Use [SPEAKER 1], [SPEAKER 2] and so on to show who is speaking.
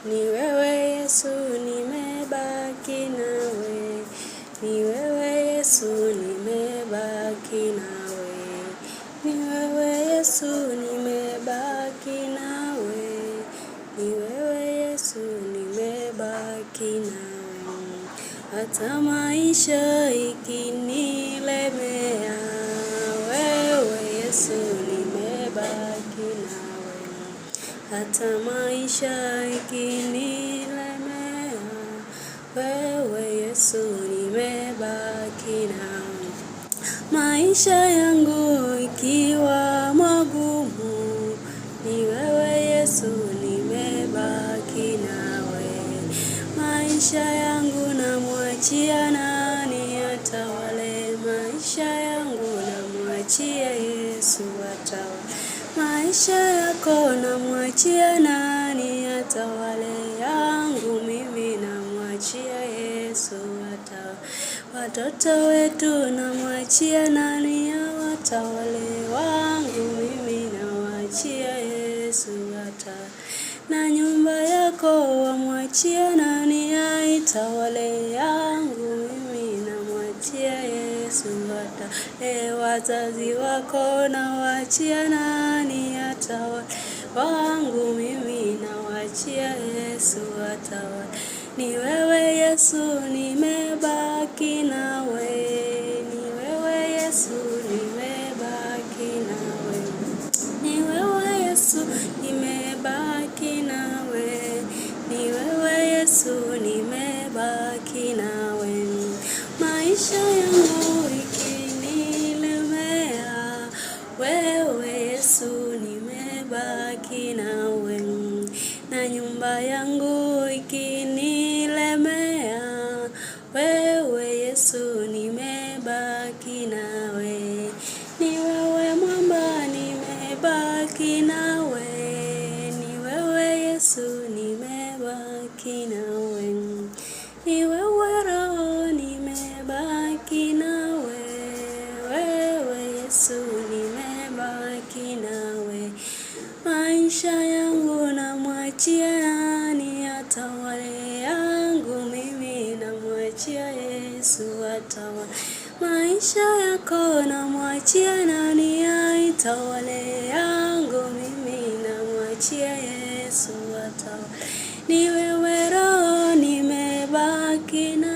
[SPEAKER 1] ni wewe Yesu, nimebaki nawe. Ni wewe Yesu, nimebaki nawe. Ni wewe Yesu, nimebaki nawe. Ni wewe Yesu, nimebaki nawe. Hata maisha ikinilemea, wewe Yesu, nimebaki nawe. Hata maisha ikinilemea, wewe Yesu, nimebaki nawe. Maisha yangu ikiwa magumu, ni wewe Yesu, nimebaki nawe. Maisha yangu namwachia nani atawale? Maisha yangu namwachia Yesu atawale. Maisha yako namwachia nani atawale? Yangu mimi namwachia Yesu atawale. Watoto wetu namwachia nani awatawale? Wangu mimi namwachia Yesu atawale. Na nyumba yako wamwachia nani aitawale? Yangu mimi namwachia Yesu atawale. Wazazi wako nawachia nani atawale? Wangu mimi nawachia Yesu atawale. Ni wewe Yesu, nimebaki nawe. Ni wewe Yesu, nimebaki nawe. Ni wewe Yesu, nimebaki nawe. Ni wewe Yesu, nimebaki nawe. Maisha yangu ikinilemea, wewe Yesu, nimebaki nawe. Na nyumba yangu ikinilemea, wewe Yesu, nimebaki nawe. Ni wewe mwamba, nimebaki nawe. Ni wewe Yesu, nimebaki nawe. Ni wewe Roho, nimebaki nawe. Wewe Yesu, nimebaki nawe. Maisha yangu namwachia nani atawale? Yangu mimi namwachia Yesu atawale. Maisha yako namwachia nani aitawale? Yangu mimi namwachia Yesu atawale. Ni wewe Roho, nimebaki nawe.